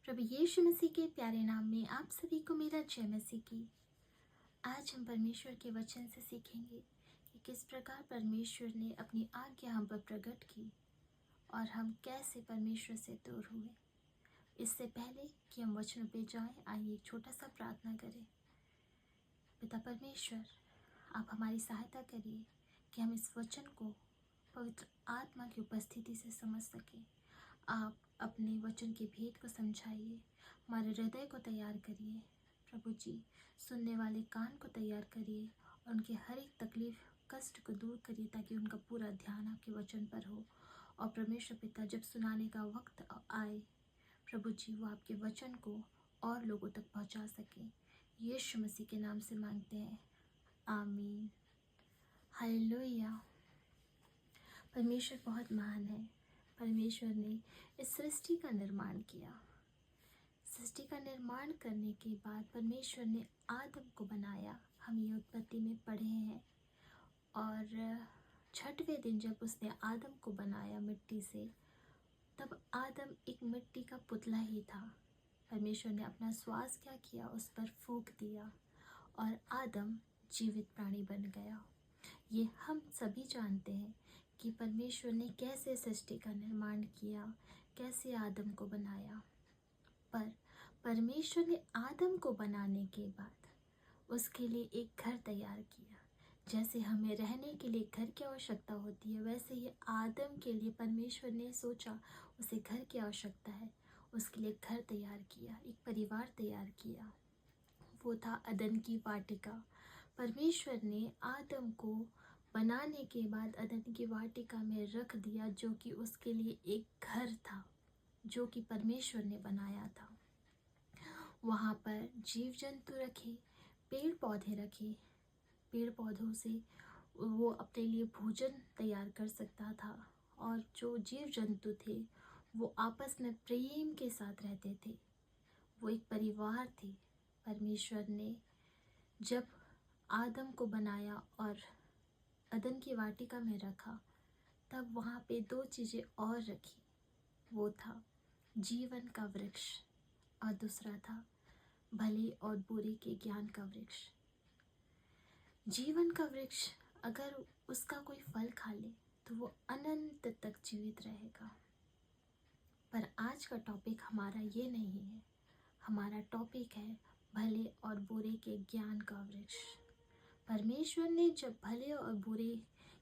प्रभु यीशु मसीह के प्यारे नाम में आप सभी को मेरा जय मसीह की। आज हम परमेश्वर के वचन से सीखेंगे कि किस प्रकार परमेश्वर ने अपनी आज्ञा हम पर प्रकट की और हम कैसे परमेश्वर से दूर हुए। इससे पहले कि हम वचनों पे जाएं, आइए एक छोटा सा प्रार्थना करें। पिता परमेश्वर, आप हमारी सहायता करिए कि हम इस वचन को पवित्र आत्मा की उपस्थिति से समझ सकें। आप अपने वचन के भेद को समझाइए, हमारे हृदय को तैयार करिए। प्रभु जी, सुनने वाले कान को तैयार करिए और उनकी हर एक तकलीफ कष्ट को दूर करिए ताकि उनका पूरा ध्यान आपके वचन पर हो। और परमेश्वर पिता, जब सुनाने का वक्त आए, प्रभु जी वो आपके वचन को और लोगों तक पहुंचा सके। यीशु मसीह के नाम से मांगते हैं, आमीन। हालेलुया। परमेश्वर बहुत महान है। परमेश्वर ने इस सृष्टि का निर्माण किया। सृष्टि का निर्माण करने के बाद परमेश्वर ने आदम को बनाया। हम ये उत्पत्ति में पढ़े हैं। और छठवें दिन जब उसने आदम को बनाया मिट्टी से, तब आदम एक मिट्टी का पुतला ही था। परमेश्वर ने अपना श्वास क्या किया, उस पर फूंक दिया और आदम जीवित प्राणी बन गया। ये हम सभी जानते हैं कि परमेश्वर ने कैसे सृष्टि का निर्माण किया, कैसे आदम को बनाया। पर परमेश्वर ने आदम को बनाने के बाद उसके लिए एक घर तैयार किया। जैसे हमें रहने के लिए घर की आवश्यकता होती है, वैसे ही आदम के लिए परमेश्वर ने सोचा उसे घर की आवश्यकता है। उसके लिए घर तैयार किया, एक परिवार तैयार किया। वो था अदन की वाटिका। परमेश्वर ने आदम को बनाने के बाद अदन की वाटिका में रख दिया, जो कि उसके लिए एक घर था, जो कि परमेश्वर ने बनाया था। वहाँ पर जीव जंतु रखे, पेड़ पौधे रखे। पेड़ पौधों से वो अपने लिए भोजन तैयार कर सकता था। और जो जीव जंतु थे वो आपस में प्रेम के साथ रहते थे। वो एक परिवार थे। परमेश्वर ने जब आदम को बनाया और अदन की वाटिका में रखा, तब वहाँ पे दो चीज़ें और रखी। वो था जीवन का वृक्ष और दूसरा था भले और बुरे के ज्ञान का वृक्ष। जीवन का वृक्ष अगर उसका कोई फल खा ले तो वो अनंत तक जीवित रहेगा। पर आज का टॉपिक हमारा ये नहीं है। हमारा टॉपिक है भले और बुरे के ज्ञान का वृक्ष। परमेश्वर ने जब भले और बुरे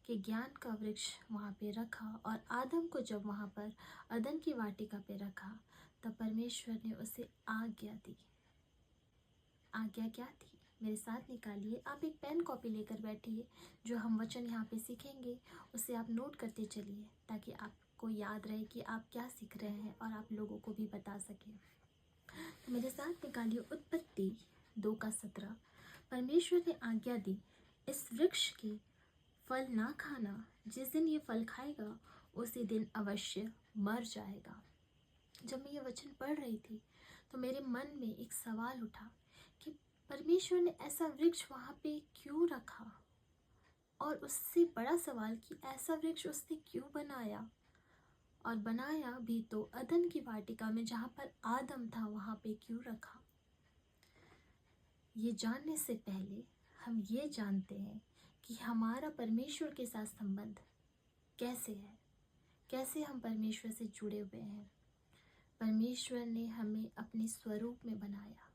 के ज्ञान का वृक्ष वहाँ पे रखा और आदम को जब वहाँ पर अदन की वाटिका पे रखा, तब परमेश्वर ने उसे आज्ञा दी। आज्ञा क्या थी? मेरे साथ निकालिए। आप एक पेन कॉपी लेकर बैठिए। जो हम वचन यहाँ पे सीखेंगे उसे आप नोट करते चलिए, ताकि आपको याद रहे कि आप क्या सीख रहे हैं और आप लोगों को भी बता सकें। तो मेरे साथ निकालिए उत्पत्ति 2:17। परमेश्वर ने आज्ञा दी, इस वृक्ष के फल ना खाना, जिस दिन ये फल खाएगा उसी दिन अवश्य मर जाएगा। जब मैं ये वचन पढ़ रही थी तो मेरे मन में एक सवाल उठा कि परमेश्वर ने ऐसा वृक्ष वहाँ पे क्यों रखा, और उससे बड़ा सवाल कि ऐसा वृक्ष उसने क्यों बनाया, और बनाया भी तो अदन की वाटिका में जहाँ पर आदम था वहाँ पे क्यों रखा। ये जानने से पहले हम ये जानते हैं कि हमारा परमेश्वर के साथ संबंध कैसे है, कैसे हम परमेश्वर से जुड़े हुए हैं। परमेश्वर ने हमें अपने स्वरूप में बनाया,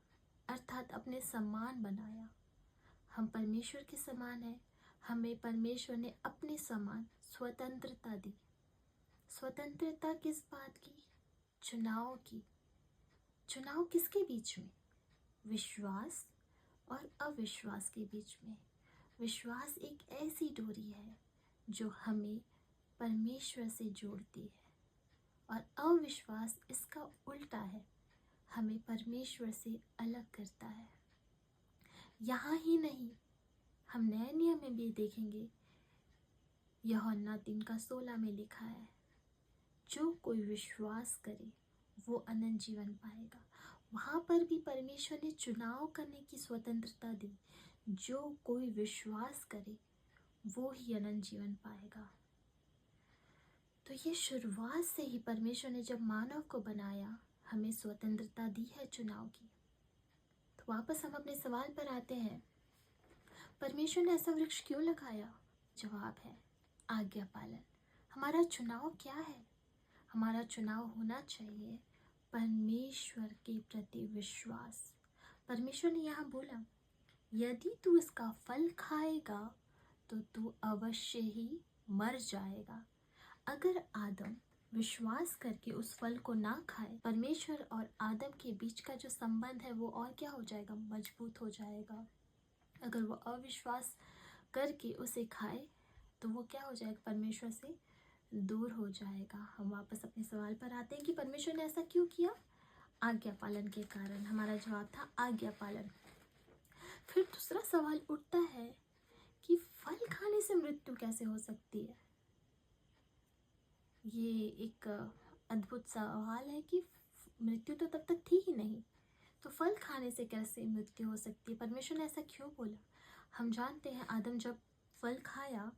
अर्थात अपने समान बनाया। हम परमेश्वर के समान हैं। हमें परमेश्वर ने अपने समान स्वतंत्रता दी। स्वतंत्रता किस बात की? चुनाव की। चुनाव किसके बीच में? विश्वास और अविश्वास के बीच में। विश्वास एक ऐसी डोरी है जो हमें परमेश्वर से जोड़ती है, और अविश्वास इसका उल्टा है, हमें परमेश्वर से अलग करता है। यहाँ ही नहीं, हम नए नियम में भी देखेंगे। यूहन्ना 3:16 में लिखा है, जो कोई विश्वास करे वो अनंत जीवन पाएगा। वहाँ पर भी परमेश्वर ने चुनाव करने की स्वतंत्रता दी। जो कोई विश्वास करे वो ही अनंत जीवन पाएगा। तो ये शुरुआत से ही परमेश्वर ने जब मानव को बनाया, हमें स्वतंत्रता दी है चुनाव की। तो वापस हम अपने सवाल पर आते हैं, परमेश्वर ने ऐसा वृक्ष क्यों लगाया? जवाब है आज्ञा पालन। हमारा चुनाव क्या है? हमारा चुनाव होना चाहिए परमेश्वर के प्रति विश्वास। परमेश्वर ने यहाँ बोला, यदि तू इसका फल खाएगा तो तू अवश्य ही मर जाएगा। अगर आदम विश्वास करके उस फल को ना खाए, परमेश्वर और आदम के बीच का जो संबंध है वो और क्या हो जाएगा? मजबूत हो जाएगा। अगर वो अविश्वास करके उसे खाए तो वो क्या हो जाएगा? परमेश्वर से दूर हो जाएगा। हम वापस अपने सवाल पर आते हैं कि परमेश्वर ने ऐसा क्यों किया? आज्ञा पालन के कारण। हमारा जवाब था आज्ञा पालन। फिर दूसरा सवाल उठता है कि फल खाने से मृत्यु कैसे हो सकती है? ये एक अद्भुत सवाल है कि मृत्यु तो तब तक थी ही नहीं, तो फल खाने से कैसे मृत्यु हो सकती है? परमेश्वर ने ऐसा क्यों बोला? हम जानते हैं आदम जब फल खाया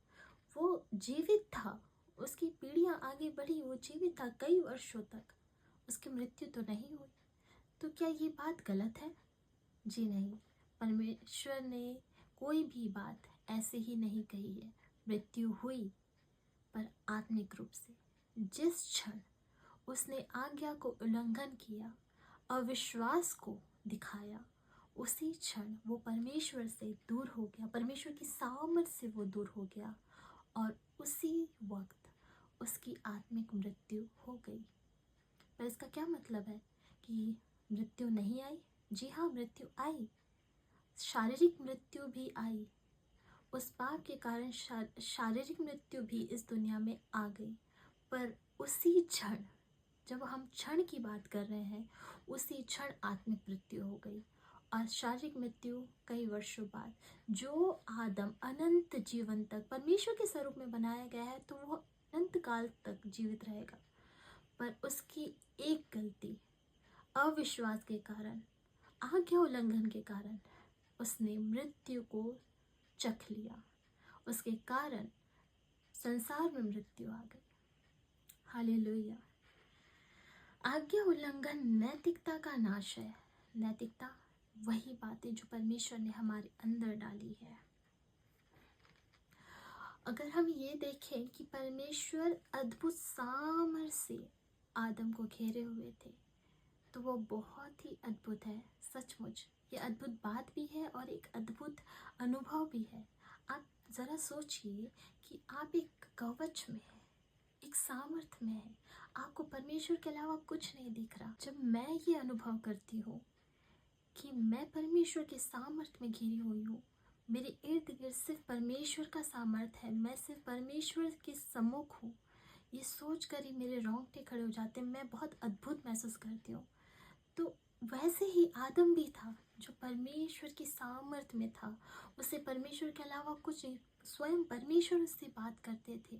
वो जीवित था, उसकी पीढ़ियां आगे बढ़ी, वो जीवित था कई वर्षों तक, उसकी मृत्यु तो नहीं हुई। तो क्या ये बात गलत है? जी नहीं, परमेश्वर ने कोई भी बात ऐसे ही नहीं कही है। मृत्यु हुई, पर आत्मिक रूप से। जिस क्षण उसने आज्ञा को उल्लंघन किया, अविश्वास को दिखाया, उसी क्षण वो परमेश्वर से दूर हो गया, परमेश्वर की सामर्थ्य से वो दूर हो गया और उसी वक्त उसकी आत्मिक मृत्यु हो गई। पर इसका क्या मतलब है कि मृत्यु नहीं आई? जी हाँ, मृत्यु आई, शारीरिक मृत्यु भी आई। उस पाप के कारण शारीरिक मृत्यु भी इस दुनिया में आ गई। पर उसी क्षण, जब हम क्षण की बात कर रहे हैं, उसी क्षण आत्मिक मृत्यु हो गई और शारीरिक मृत्यु कई वर्षों बाद। जो आदम अनंत जीवन तक परमेश्वर के स्वरूप में बनाया गया है तो वो अनंत काल तक जीवित रहेगा, पर उसकी एक गलती, अविश्वास के कारण, आज्ञा उल्लंघन के कारण उसने मृत्यु को चख लिया। उसके कारण संसार में मृत्यु आ गई। हालेलुया। आज्ञा उल्लंघन नैतिकता का नाश है। नैतिकता वही बातें जो परमेश्वर ने हमारे अंदर डाली है। अगर हम ये देखें कि परमेश्वर अद्भुत सामर्थ्य से आदम को घेरे हुए थे, तो वो बहुत ही अद्भुत है। सचमुच ये अद्भुत बात भी है और एक अद्भुत अनुभव भी है। आप ज़रा सोचिए कि आप एक कवच में हैं, एक सामर्थ्य में है, आपको परमेश्वर के अलावा कुछ नहीं दिख रहा। जब मैं ये अनुभव करती हूँ कि मैं परमेश्वर के सामर्थ्य में घिरी हुई हूँ, मेरे इर्द गिर्द सिर्फ परमेश्वर का सामर्थ्य है, मैं सिर्फ परमेश्वर के सम्मुख हूँ, ये सोच कर ही मेरे रोंगटे खड़े हो जाते हैं। मैं बहुत अद्भुत महसूस करती हूँ। तो वैसे ही आदम भी था जो परमेश्वर की सामर्थ्य में था, उसे परमेश्वर के अलावा कुछ नहीं, स्वयं परमेश्वर उससे बात करते थे।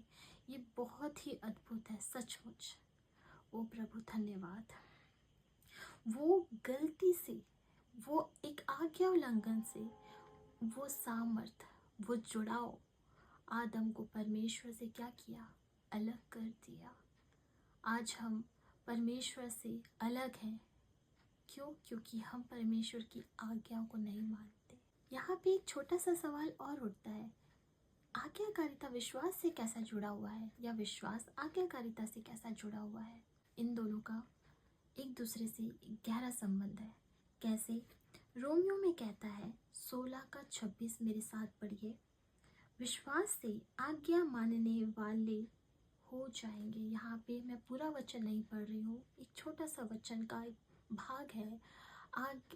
ये बहुत ही अद्भुत है सचमुच। ओ प्रभु धन्यवाद। वो गलती से, वो एक आज्ञा उल्लंघन से, वो सामर्थ, वो जुड़ाव आदम को परमेश्वर से क्या किया? अलग कर दिया। आज हम परमेश्वर से अलग हैं। क्यों? क्योंकि हम परमेश्वर की आज्ञाओं को नहीं मानते। यहाँ पे एक छोटा सा सवाल और उठता है, आज्ञाकारिता विश्वास से कैसा जुड़ा हुआ है, या विश्वास आज्ञाकारिता से कैसा जुड़ा हुआ है? इन दोनों का एक दूसरे से गहरा संबंध है। कैसे? रोमियो में कहता है 16:26, मेरे साथ पढ़िए। विश्वास से आज्ञा मानने वाले हो जाएंगे। यहाँ पे मैं पूरा वचन नहीं पढ़ रही हूँ, एक छोटा सा वचन का एक भाग है।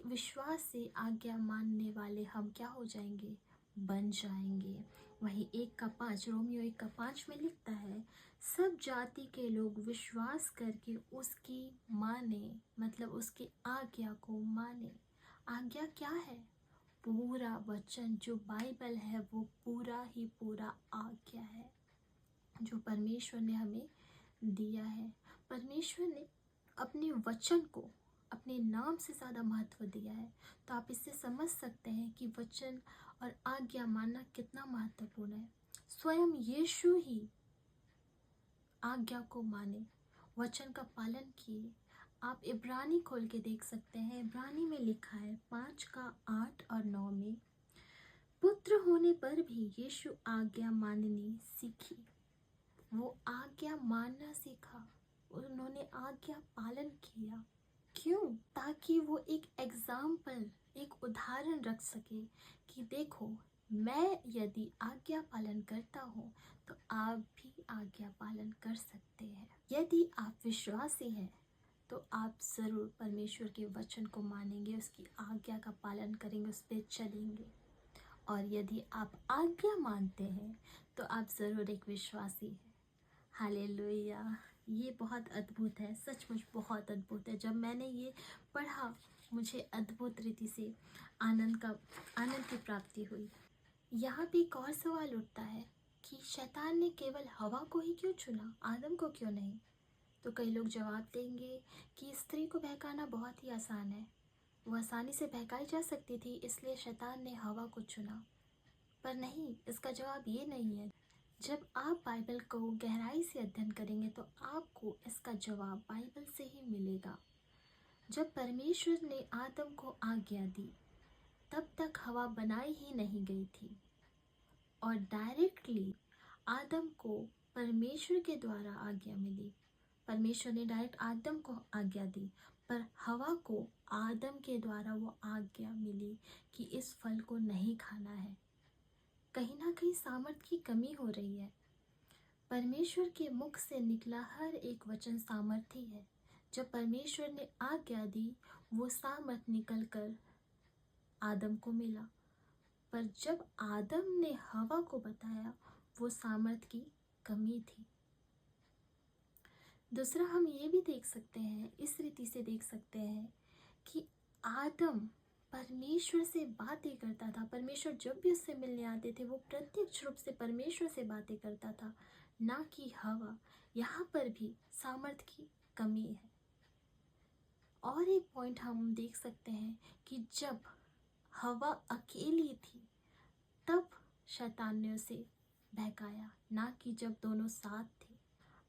विश्वास से आज्ञा मानने वाले हम क्या हो जाएंगे? बन जाएंगे। वहीं 1:5, रोमियो 1:5 में लिखता है, सब जाति के लोग विश्वास करके उसकी माने, मतलब उसकी आज्ञा को माने। आज्ञा क्या है? पूरा वचन जो बाइबल है वो पूरा ही पूरा आज्ञा है जो परमेश्वर ने हमें दिया है। परमेश्वर ने अपने वचन को अपने नाम से ज़्यादा महत्व दिया है। तो आप इससे समझ सकते हैं कि वचन और आज्ञा मानना कितना महत्वपूर्ण है। स्वयं यीशु ही आज्ञा को माने, वचन का पालन किए, आप इब्रानी खोल के देख सकते हैं। इब्रानी में लिखा है 5:8 और 9 में, पुत्र होने पर भी यीशु आज्ञा माननी सीखी। वो आज्ञा मानना सीखा, उन्होंने आज्ञा पालन किया। क्यों? ताकि वो एक एग्जाम्पल, एक उदाहरण रख सके कि देखो, मैं यदि आज्ञा पालन करता हूँ तो आप भी आज्ञा पालन कर सकते हैं। यदि आप विश्वासी हैं तो आप ज़रूर परमेश्वर के वचन को मानेंगे, उसकी आज्ञा का पालन करेंगे, उस पर चलेंगे। और यदि आप आज्ञा मानते हैं तो आप ज़रूर एक विश्वासी हैं। हालेलुया! ये बहुत अद्भुत है, सचमुच बहुत अद्भुत है। जब मैंने ये पढ़ा मुझे अद्भुत रीति से आनंद की प्राप्ति हुई। यहाँ भी एक और सवाल उठता है कि शैतान ने केवल हवा को ही क्यों चुना, आदम को क्यों नहीं? तो कई लोग जवाब देंगे कि स्त्री को बहकाना बहुत ही आसान है, वो आसानी से बहकाई जा सकती थी, इसलिए शैतान ने हवा को चुना। पर नहीं, इसका जवाब ये नहीं है। जब आप बाइबल को गहराई से अध्ययन करेंगे तो आपको इसका जवाब बाइबल से ही मिलेगा। जब परमेश्वर ने आदम को आज्ञा दी तब तक हवा बनाई ही नहीं गई थी, और डायरेक्टली आदम को परमेश्वर के द्वारा आज्ञा मिली। परमेश्वर ने डायरेक्ट आदम को आज्ञा दी, पर हवा को आदम के द्वारा वो आज्ञा मिली कि इस फल को नहीं खाना है। कहीं ना कहीं सामर्थ्य की कमी हो रही है। परमेश्वर के मुख से निकला हर एक वचन सामर्थ्य है। जब परमेश्वर ने आज्ञा दी वो सामर्थ्य निकलकर आदम को मिला, पर जब आदम ने हवा को बताया वो सामर्थ्य की कमी थी। दूसरा हम ये भी देख सकते हैं, इस रीति से देख सकते हैं कि आदम परमेश्वर से बातें करता था। परमेश्वर जब भी उससे मिलने आते थे वो प्रत्यक्ष रूप से परमेश्वर से बातें करता था, ना कि हवा। यहाँ पर भी सामर्थ्य की कमी है। और एक पॉइंट हम देख सकते हैं कि जब हवा अकेली थी तब शैतान ने उसे बहकाया, ना कि जब दोनों साथ थे।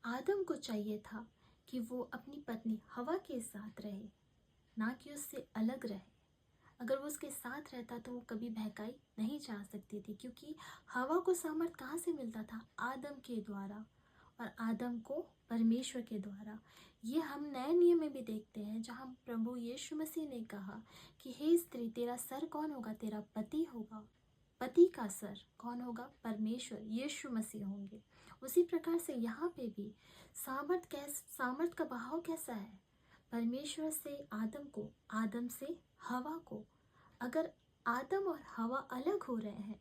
आदम को चाहिए था कि वो अपनी पत्नी हवा के साथ रहे, ना कि उससे अलग रहे। अगर वो उसके साथ रहता तो वो कभी बहकाई नहीं जा सकती थी, क्योंकि हवा को सामर्थ्य कहाँ से मिलता था? आदम के द्वारा, और आदम को परमेश्वर के द्वारा। ये हम नए नियम में भी देखते हैं, जहाँ प्रभु यीशु मसीह ने कहा कि हे स्त्री, तेरा सर कौन होगा? तेरा पति होगा। पति का सर कौन होगा? परमेश्वर, यीशु मसीह होंगे। उसी प्रकार से यहाँ पे भी सामर्थ्य का बहाव कैसा है? परमेश्वर से आदम को, आदम से हवा को। अगर आदम और हवा अलग हो रहे हैं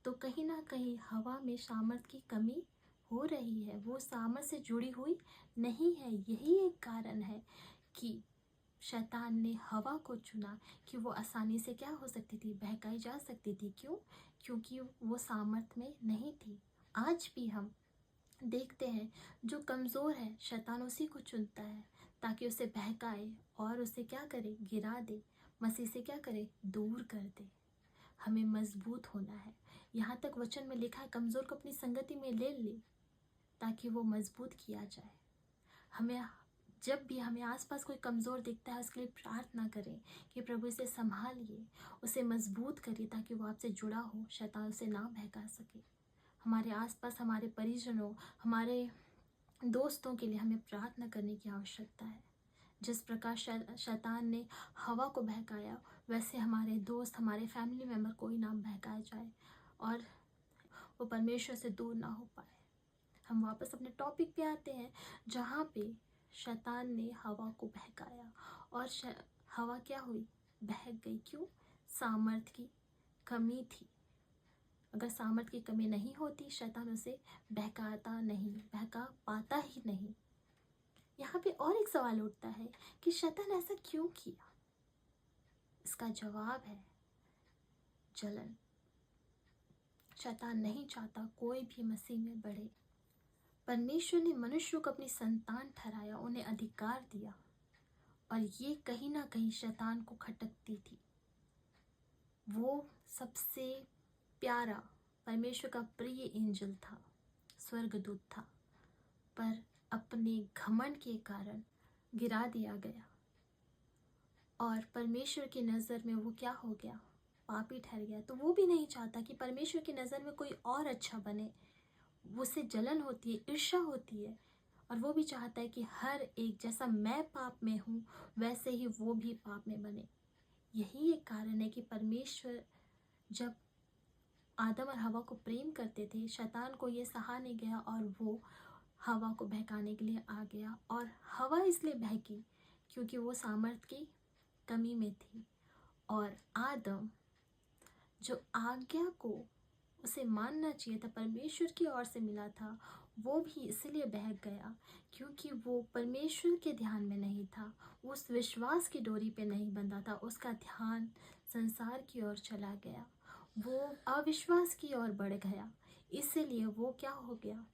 तो कहीं ना कहीं हवा में सामर्थ्य की कमी हो रही है, वो सामर्थ्य से जुड़ी हुई नहीं है। यही एक कारण है कि शैतान ने हवा को चुना, कि वो आसानी से क्या हो सकती थी? बहकाई जा सकती थी। क्यों? क्योंकि वो सामर्थ्य में नहीं थी। आज भी हम देखते हैं जो कमज़ोर है शैतान उसी को चुनता है ताकि उसे बहकाए और उसे क्या करे? गिरा दे, मसीह से क्या करे? दूर कर दे। हमें मजबूत होना है। यहाँ तक वचन में लिखा है कमज़ोर को अपनी संगति में ले ले ताकि वो मजबूत किया जाए। हमें जब भी हमें आसपास कोई कमज़ोर दिखता है उसके लिए प्रार्थना करें कि प्रभु इसे संभालिए, उसे मजबूत करिए ताकि वो आपसे जुड़ा हो, शैतान उसे ना बहका सके। हमारे आसपास हमारे परिजनों, हमारे दोस्तों के लिए हमें प्रार्थना करने की आवश्यकता है। जिस प्रकार शैतान ने हवा को बहकाया, वैसे हमारे दोस्त, हमारे फैमिली मेम्बर कोई ना बहकाया जाए और वो परमेश्वर से दूर ना हो पाए। हम वापस अपने टॉपिक पे आते हैं जहाँ पे शैतान ने हवा को बहकाया और हवा क्या हुई? बहक गई। क्यों? सामर्थ्य की कमी थी। अगर सामर्थ्य की कमी नहीं होती शैतान उसे बहका पाता ही नहीं। यहाँ पे और एक सवाल उठता है कि शैतान ऐसा क्यों किया? इसका जवाब है जलन। शैतान नहीं चाहता कोई भी मसीह में बढ़े। परमेश्वर ने मनुष्य को अपनी संतान ठहराया, उन्हें अधिकार दिया, और ये कहीं ना कहीं शैतान को खटकती थी। वो सबसे प्यारा, परमेश्वर का प्रिय एंजल था, स्वर्गदूत था, पर अपने घमंड के कारण गिरा दिया गया। और परमेश्वर की नज़र में वो क्या हो गया, पापी ठहर गया। तो वो भी नहीं चाहता कि परमेश्वर की नज़र में कोई और अच्छा बने। उससे जलन होती है, ईर्ष्या होती है, और वो भी चाहता है कि हर एक जैसा मैं पाप में हूँ वैसे ही वो भी पाप में बने। यही एक कारण है कि परमेश्वर जब आदम और हवा को प्रेम करते थे, शैतान को ये सहा नहीं गया और वो हवा को बहकाने के लिए आ गया। और हवा इसलिए बहकी क्योंकि वो सामर्थ्य की कमी में थी, और आदम जो आज्ञा को उसे मानना चाहिए था, परमेश्वर की ओर से मिला था, वो भी इसलिए बहक गया क्योंकि वो परमेश्वर के ध्यान में नहीं था, उस विश्वास की डोरी पे नहीं बंधा था, उसका ध्यान संसार की ओर चला गया, वो अविश्वास की ओर बढ़ गया। इसीलिए वो क्या हो गया,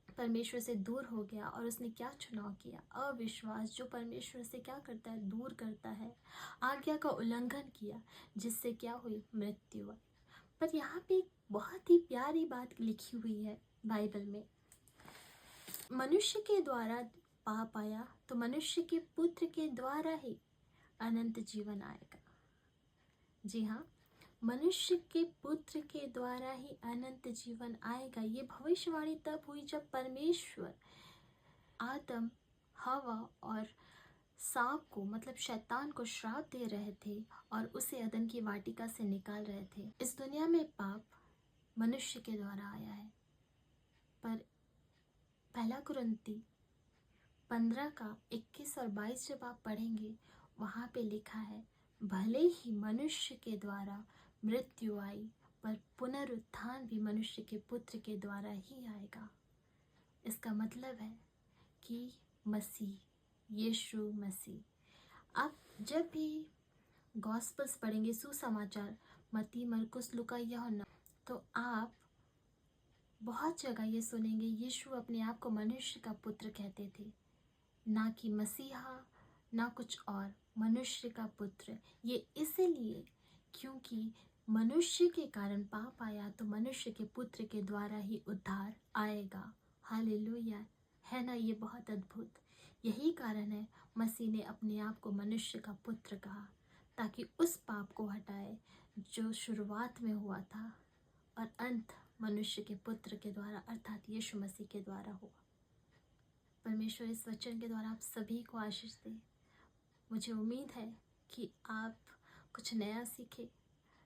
परमेश्वर से दूर हो गया। और उसने क्या चुनाव किया, अविश्वास, जो परमेश्वर से क्या करता है, दूर करता है, आज्ञा का उल्लंघन किया, जिससे क्या हुई, मृत्यु आई। पर यहाँ पे एक बहुत ही प्यारी बात लिखी हुई है बाइबल में, मनुष्य के द्वारा पाप आया तो मनुष्य के पुत्र के द्वारा ही अनंत जीवन आएगा। जी हाँ, मनुष्य के पुत्र के द्वारा ही अनंत जीवन आएगा। ये भविष्यवाणी तब हुई जब परमेश्वर आदम, हवा और सांप को, मतलब शैतान को श्राप दे रहे थे और उसे अदन की वाटिका से निकाल रहे थे। इस दुनिया में पाप मनुष्य के द्वारा आया है, पर पहला कुरिन्ती 15 का 21 और 22 जब आप पढ़ेंगे, वहाँ पे लिखा है, भले ही मनुष्य के द्वारा मृत्यु आई पर पुनरुत्थान भी मनुष्य के पुत्र के द्वारा ही आएगा। इसका मतलब है कि मसीह, यीशु मसीह, आप जब भी गॉस्पेल्स पढ़ेंगे, सुसमाचार, मत्ती, मरकुस, लूका, यूहन्ना, तो आप बहुत जगह ये सुनेंगे यीशु अपने आप को मनुष्य का पुत्र कहते थे, ना कि मसीहा, ना कुछ और, मनुष्य का पुत्र। ये इसलिए क्योंकि मनुष्य के कारण पाप आया तो मनुष्य के पुत्र के द्वारा ही उद्धार आएगा। हालेलुया, है ना, ये बहुत अद्भुत। यही कारण है मसीह ने अपने आप को मनुष्य का पुत्र कहा, ताकि उस पाप को हटाए जो शुरुआत में हुआ था और अंत मनुष्य के पुत्र के द्वारा अर्थात यीशु मसीह के द्वारा हुआ। परमेश्वर इस वचन के द्वारा आप सभी को आशीष दे। मुझे उम्मीद है कि आप कुछ नया सीखे।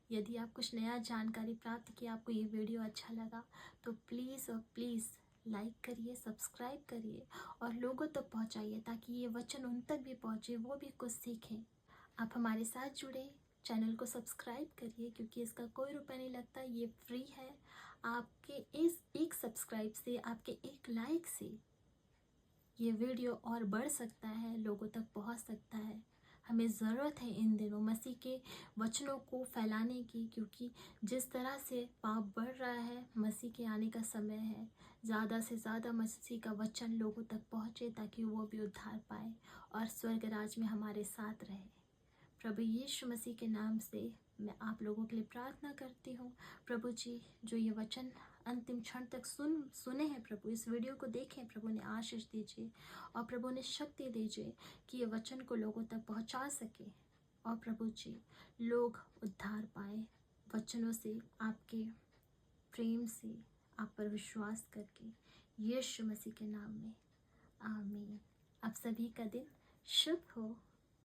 यदि आप कुछ नया जानकारी प्राप्त किए, आपको ये वीडियो अच्छा लगा, तो प्लीज़ और प्लीज़ लाइक करिए, सब्सक्राइब करिए और लोगों तक पहुंचाइए, ताकि ये वचन उन तक भी पहुंचे, वो भी कुछ सीखें। आप हमारे साथ जुड़े, चैनल को सब्सक्राइब करिए, क्योंकि इसका कोई रुपया नहीं लगता, ये फ्री है। आपके इस एक सब्सक्राइब से, आपके एक लाइक से ये वीडियो और बढ़ सकता है, लोगों तक पहुंच सकता है। हमें ज़रूरत है इन दिनों मसीह के वचनों को फैलाने की, क्योंकि जिस तरह से पाप बढ़ रहा है, मसीह के आने का समय है। ज़्यादा से ज़्यादा मसीह का वचन लोगों तक पहुँचे, ताकि वो भी उद्धार पाए और स्वर्ग राज में हमारे साथ रहे। प्रभु यीशु मसीह के नाम से मैं आप लोगों के लिए प्रार्थना करती हूँ। प्रभु जी, जो ये वचन अंतिम क्षण तक सुने हैं, प्रभु इस वीडियो को देखें, प्रभु ने आशीष दीजिए और प्रभु ने शक्ति दीजिए कि ये वचन को लोगों तक पहुंचा सके। और प्रभु जी, लोग उद्धार पाए वचनों से, आपके प्रेम से, आप पर विश्वास करके, यीशु मसीह के नाम में, आमीन। आप सभी का दिन शुभ हो।